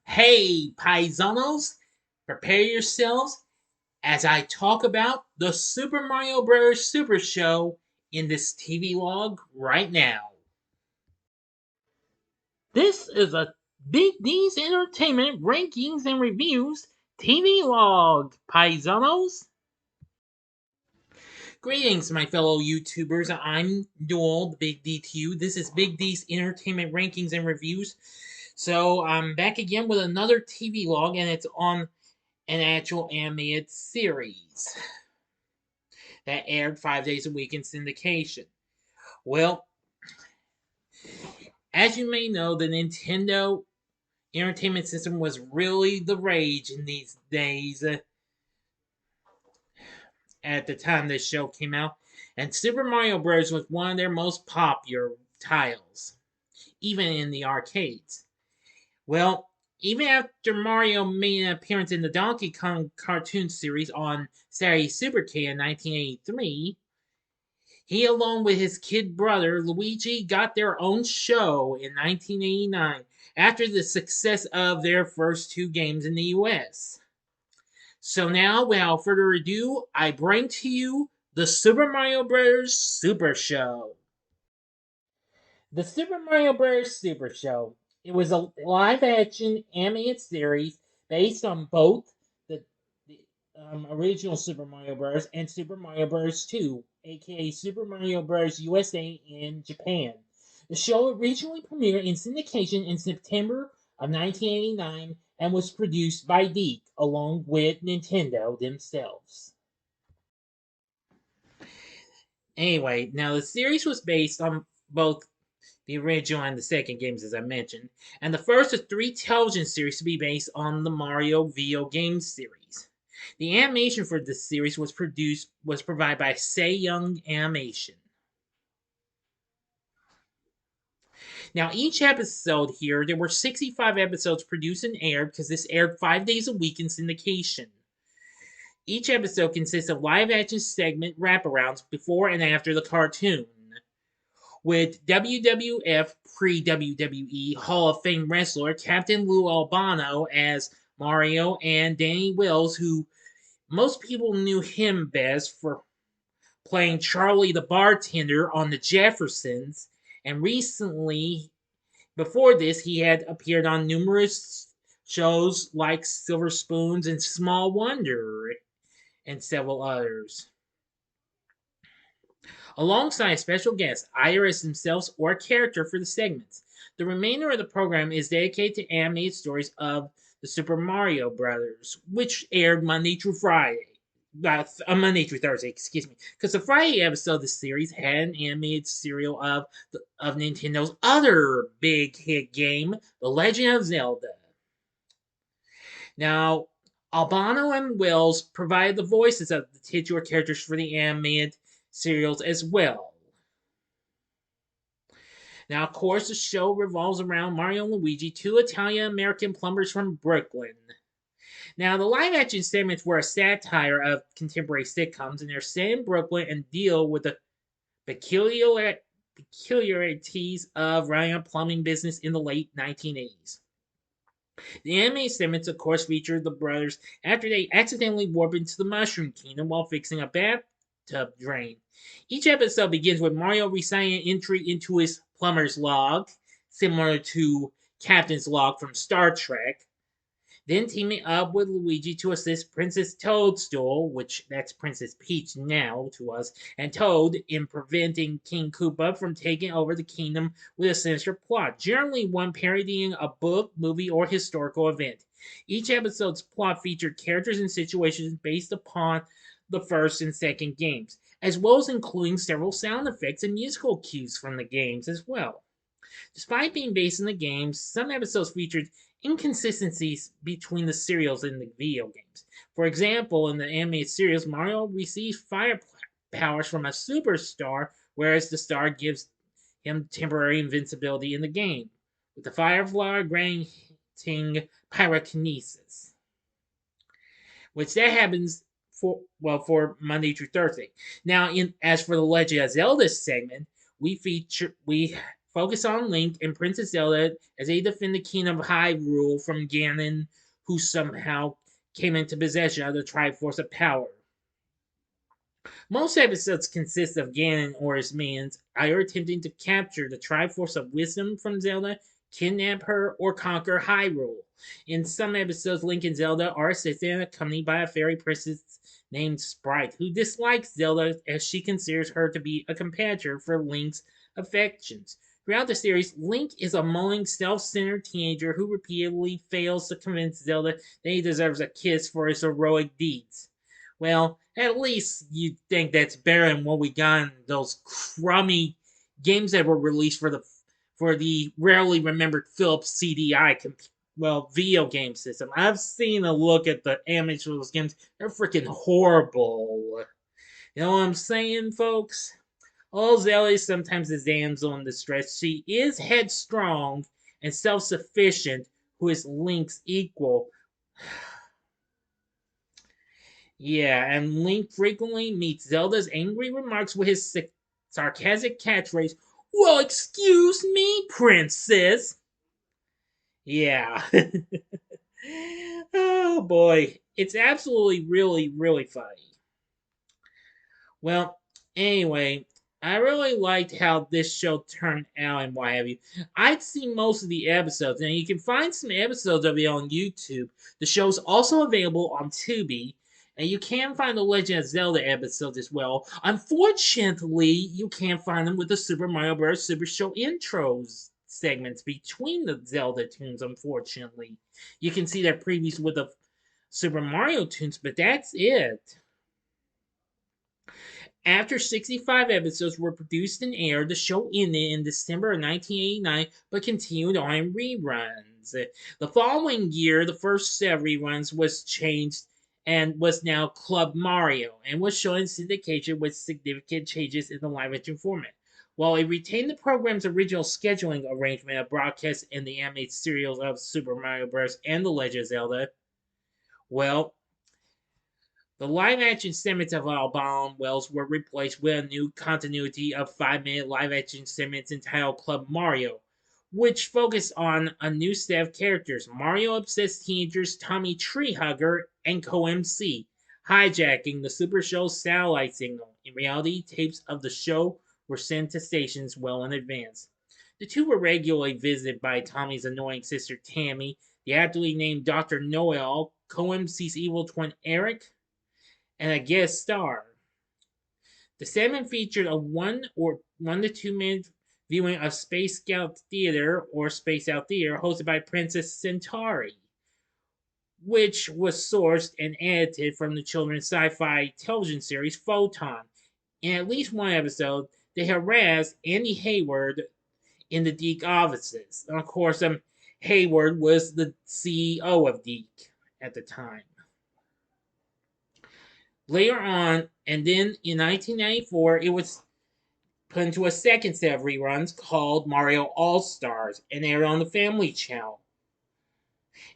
Hey, paisanos, prepare yourselves as I talk about the Super Mario Bros. Super Show in this TV log right now. This is a Big D's Entertainment Rankings and Reviews TV log, paisanos. Greetings, my fellow YouTubers. I'm Duel, the Big D to you. This is Big D's Entertainment Rankings and Reviews. So I'm back again with another TV log, and it's on an actual animated series that aired 5 days a week in syndication. Well, as you may know, the Nintendo Entertainment System was really the rage in these days at the time this show came out, and Super Mario Bros. Was one of their most popular titles, even in the arcades. Well, even after Mario made an appearance in the Donkey Kong cartoon series on Saturday Super K in 1983, he, along with his kid brother Luigi, got their own show in 1989 after the success of their first two games in the US. So now, without further ado, I bring to you the Super Mario Bros. Super Show. The Super Mario Bros. Super Show. It was a live-action animated series based on both the original Super Mario Bros. And Super Mario Bros. 2, aka Super Mario Bros. USA in Japan. The show originally premiered in syndication in September of 1989 and was produced by DiC along with Nintendo themselves. Anyway, now the series was based on both the original and the second games, as I mentioned, and the first of three television series to be based on the Mario video game series. The animation for this series was provided by Say Young Animation. Now, each episode here, there were 65 episodes produced and aired because this aired 5 days a week in syndication. Each episode consists of live action segment wraparounds before and after the cartoon, with WWF pre WWE Hall of Fame wrestler Captain Lou Albano as Mario and Danny Wills, who most people knew him best for playing Charlie the bartender on The Jeffersons, and recently, before this, he had appeared on numerous shows like Silver Spoons and Small Wonder, and several others. Alongside special guests, either as themselves or a character for the segments. The remainder of the program is dedicated to animated stories of the Super Mario Brothers, which aired Monday through Friday. Monday through Thursday, excuse me. Because the Friday episode of the series had an animated serial of Nintendo's other big hit game, The Legend of Zelda. Now, Albano and Wells provided the voices of the titular characters for the animated serials as well. Now, of course, the show revolves around Mario and Luigi, two Italian-American plumbers from Brooklyn. Now, the live-action segments were a satire of contemporary sitcoms, and they're set in Brooklyn and deal with the peculiarities of running a plumbing business in the late 1980s. The anime segments, of course, feature the brothers after they accidentally warp into the Mushroom Kingdom while fixing a bathtub drain. Each episode begins with Mario reciting an entry into his plumber's log, similar to Captain's log from Star Trek, then teaming up with Luigi to assist Princess Toadstool, which that's Princess Peach now to us, and Toad in preventing King Koopa from taking over the kingdom with a sinister plot, generally one parodying a book, movie, or historical event. Each episode's plot featured characters and situations based upon the first and second games, as well as including several sound effects and musical cues from the games as well. Despite being based on the games, some episodes featured inconsistencies between the serials and the video games. For example, in the animated series, Mario receives fire powers from a superstar, whereas the star gives him temporary invincibility in the game, with the fire flower granting pyrokinesis, which that happens for Monday through Thursday. Now, as for the Legend of Zelda segment, we focus on Link and Princess Zelda as they defend the Kingdom of Hyrule from Ganon, who somehow came into possession of the Triforce of Power. Most episodes consist of Ganon or his minions either attempting to capture the Triforce of Wisdom from Zelda, kidnap her, or conquer Hyrule. In some episodes, Link and Zelda are assisted and accompanied by a fairy princess named Sprite, who dislikes Zelda as she considers her to be a competitor for Link's affections. Throughout the series, Link is a mulling, self-centered teenager who repeatedly fails to convince Zelda that he deserves a kiss for his heroic deeds. Well, at least you think that's better than what we got in those crummy games that were released for the rarely remembered Philips CDI video game system. I've seen a look at the image of those games. They're freaking horrible. You know what I'm saying, folks? Although Zella is sometimes a damsel in distress, she is headstrong and self-sufficient, who is Link's equal. Yeah, and Link frequently meets Zelda's angry remarks with his sarcastic catchphrase, "Well, excuse me, princess." Yeah. Oh boy. It's absolutely really, really funny. Well, anyway, I really liked how this show turned out and what have you. I'd seen most of the episodes, and you can find some episodes of it on YouTube. The show's also available on Tubi, and you can find the Legend of Zelda episodes as well. Unfortunately, you can't find them with the Super Mario Bros. Super Show intros segments between the Zelda tunes, unfortunately. You can see their previews with the Super Mario tunes, but that's it. After 65 episodes were produced and aired, the show ended in December of 1989 but continued on in reruns. The following year, the first set of reruns was changed and was now Club Mario and was shown in syndication with significant changes in the live action format. While it retained the program's original scheduling arrangement of broadcasts in the animated serials of Super Mario Bros. And The Legend of Zelda, well, the live-action segments of Albano Wells were replaced with a new continuity of 5-minute live-action segments entitled Club Mario, which focused on a new set of characters, Mario-obsessed teenagers Tommy Treehugger and Co-MC, hijacking the Super Show's satellite signal. In reality, tapes of the show were sent to stations well in advance. The two were regularly visited by Tommy's annoying sister Tammy, the aptly named Dr. Noel, Co-MC's evil twin Eric, and a guest star. The segment featured a 1 to 2 minute viewing of Space Scout Theater or Space Out Theater hosted by Princess Centauri, which was sourced and edited from the children's sci-fi television series Photon. In at least one episode, they harassed Andy Hayward in the Deke offices. And of course, Hayward was the CEO of Deke at the time. Later on, and then in 1994, it was put into a second set of reruns called Mario All-Stars and aired on the Family Channel.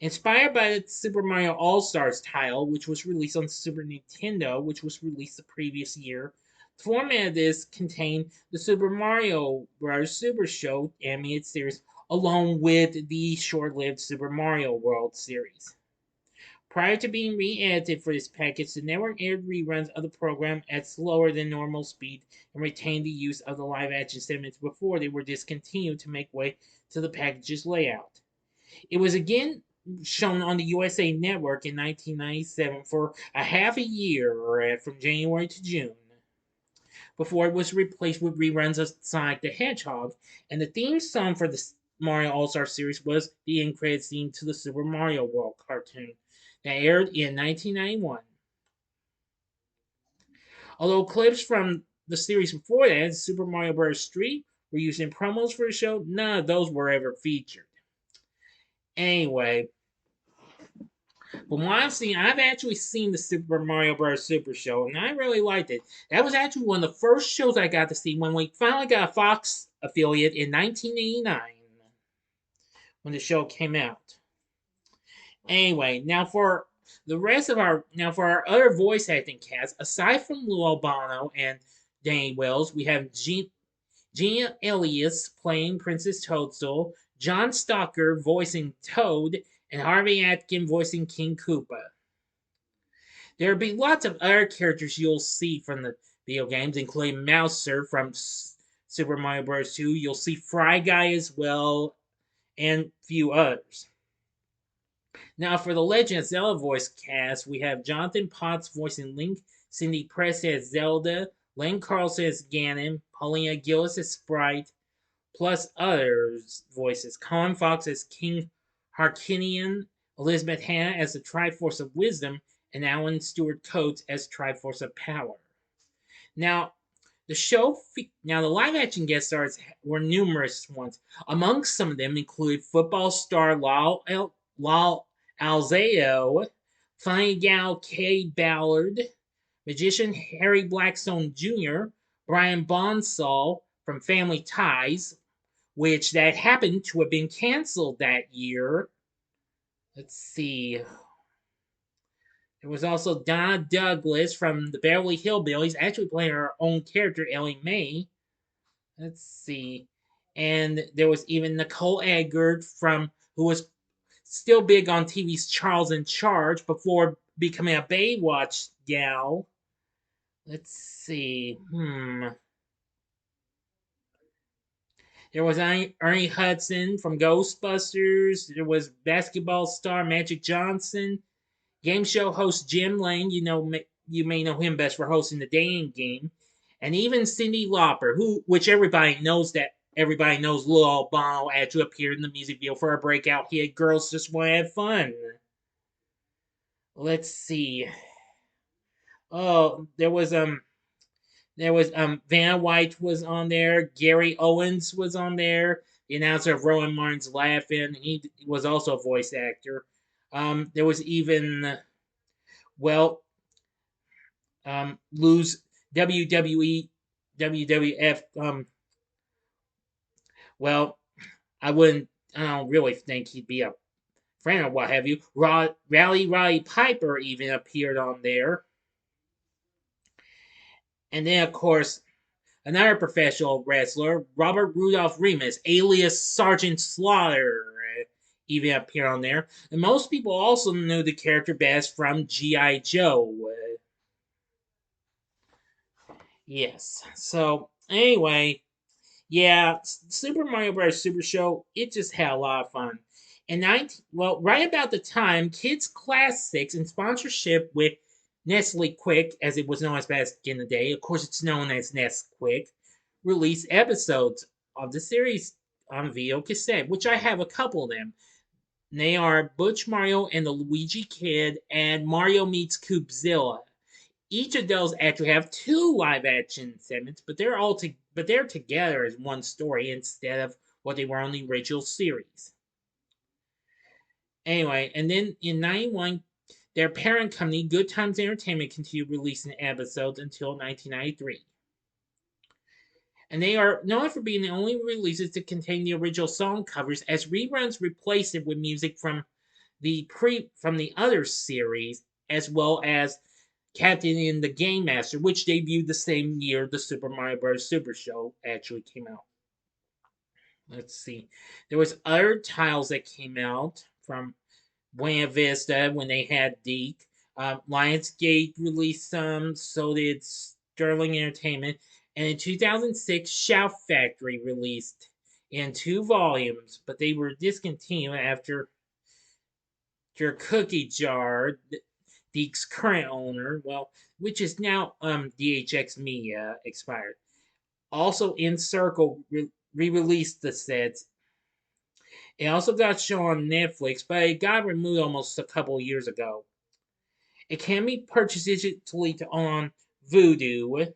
Inspired by the Super Mario All-Stars title, which was released on Super Nintendo, which was released the previous year, the format of this contained the Super Mario Bros. Super Show animated series along with the short-lived Super Mario World series. Prior to being re-edited for this package, the network aired reruns of the program at slower than normal speed and retained the use of the live-action segments before they were discontinued to make way to the package's layout. It was again shown on the USA Network in 1997 for a half a year, from January to June, before it was replaced with reruns of Sonic the Hedgehog, and the theme song for the Mario All-Star series was the end credits theme to the Super Mario World cartoon that aired in 1991. Although clips from the series before that, Super Mario Bros. Street, were used in promos for the show, none of those were ever featured. Anyway, from what I've seen, I've actually seen the Super Mario Bros. Super Show, and I really liked it. That was actually one of the first shows I got to see when we finally got a Fox affiliate in 1989, when the show came out. Anyway, now for our other voice acting cast, aside from Lou Albano and Danny Wells, we have Gina Elias playing Princess Toadstool, John Stalker voicing Toad, and Harvey Atkin voicing King Koopa. There'll be lots of other characters you'll see from the video games, including Mouser from Super Mario Bros. 2. You'll see Fry Guy as well, and a few others. Now, for the Legend of Zelda voice cast, we have Jonathan Potts voicing Link, Cindy Press as Zelda, Len Carlson as Ganon, Paulina Gillis as Sprite, plus others voices. Colin Fox as King Harkinian, Elizabeth Hanna as the Triforce of Wisdom, and Alan Stewart Coates as Triforce of Power. Now, the live action guest stars were numerous ones. Amongst some of them include football star Lal Alzao, funny gal Kay Ballard, magician Harry Blackstone Jr., Brian Bonsall from Family Ties, which that happened to have been canceled that year. Let's see. There was also Donna Douglas from the Beverly Hillbillies, actually playing her own character, Ellie Mae. Let's see. And there was even Nicole Eggert who was still big on TV's Charles in Charge before becoming a Baywatch gal. Let's see. There was Ernie Hudson from Ghostbusters. There was basketball star Magic Johnson. Game show host Jim Lane, you may know him best for hosting the dating game, and even Cyndi Lauper, which everybody knows Lil Albano actually appeared in the music video for a breakout hit "Girls Just Want to Have Fun." Let's see. Oh, there was Vanna White was on there. Gary Owens was on there. The announcer of Rowan Martin's Laughing. He was also a voice actor. There was even lose WWE, WWF. I don't really think he'd be a friend or what have you. Roddy Piper even appeared on there. And then, of course, another professional wrestler, Robert Rudolph Remus, alias Sergeant Slaughter, even appeared on there. And most people also knew the character best from G.I. Joe. Yes. So, anyway, yeah, Super Mario Bros. Super Show, it just had a lot of fun. Right about the time Kids Classics in sponsorship with Nestle Quick, as it was known as back in the day, of course it's known as Nesquik, released episodes of the series on video cassette, which I have a couple of them. They are Butch Mario and the Luigi Kid and Mario Meets Zilla. Each of those actually have two live action segments, but they're together as one story instead of what they were on the original series. Anyway, and then in '91, their parent company, Good Times Entertainment, continued releasing episodes until 1993. And they are known for being the only releases to contain the original song covers, as reruns replaced it with music from the other series, as well as Captain in the Game Master, which debuted the same year the Super Mario Bros. Super Show actually came out. Let's see. There was other titles that came out from Buena Vista when they had Deke. Lionsgate released some, so did Sterling Entertainment. And in 2006, Shout Factory released in 2 volumes, but they were discontinued after Cookie Jar, Deke's current owner, which is now DHX Media, expired. Also, Encircle re-released the sets. It also got shown on Netflix, but it got removed almost a couple of years ago. It can be purchased digitally on Vudu,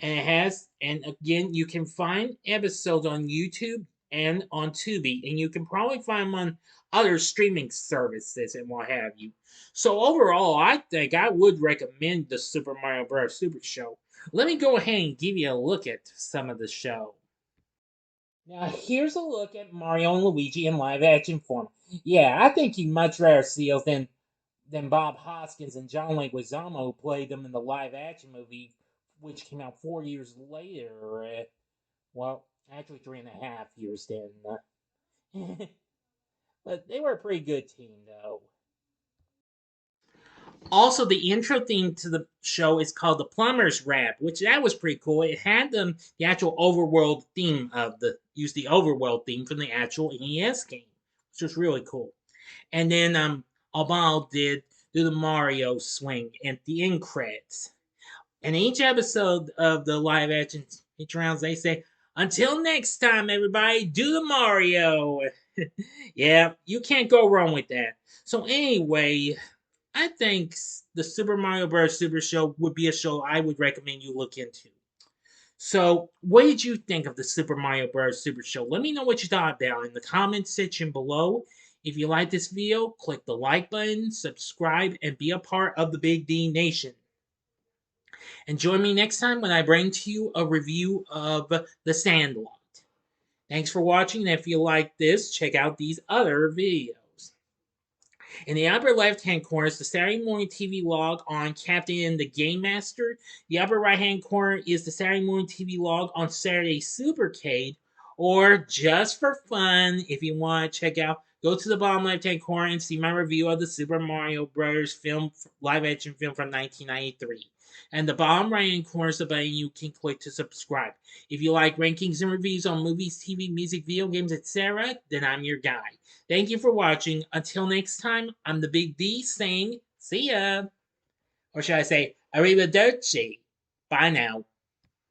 and again, you can find episodes on YouTube and on Tubi, and you can probably find them on other streaming services and what have you. So overall, I think I would recommend the Super Mario Bros. Super Show. Let me go ahead and give you a look at some of the show. Now here's a look at Mario and Luigi in live action form. Yeah, I think you'd much rather see us than Bob Hoskins and John Leguizamo, who played them in the live action movie which came out 4 years later. Well, actually 3.5 years then. But they were a pretty good team, though. Also, the intro theme to the show is called the Plumber's Rap, which that was pretty cool. It had the actual overworld theme of used the overworld theme from the actual NES game, which was really cool. And then Obama did do the Mario swing at the end credits. And each episode of the live action rounds, they say, "Until next time, everybody, do the Mario." Yeah, you can't go wrong with that. So anyway, I think the Super Mario Bros. Super Show would be a show I would recommend you look into. So, what did you think of the Super Mario Bros. Super Show? Let me know what you thought about in the comments section below. If you like this video, click the like button, subscribe, and be a part of the Big D Nation. And join me next time when I bring to you a review of The Sandlot. Thanks for watching, and if you like this, check out these other videos. In the upper left-hand corner is the Saturday morning TV log on Captain the Game Master. The upper right-hand corner is the Saturday morning TV log on Saturday Supercade. Or just for fun, if you want to check out, go to the bottom left-hand corner and see my review of the Super Mario Bros. Film live-action film from 1993. And the bottom right-hand corner is the button you can click to subscribe. If you like rankings and reviews on movies, TV, music, video games, etc., then I'm your guy. Thank you for watching. Until next time, I'm the Big D saying, see ya. Or should I say, arrivederci. Bye now.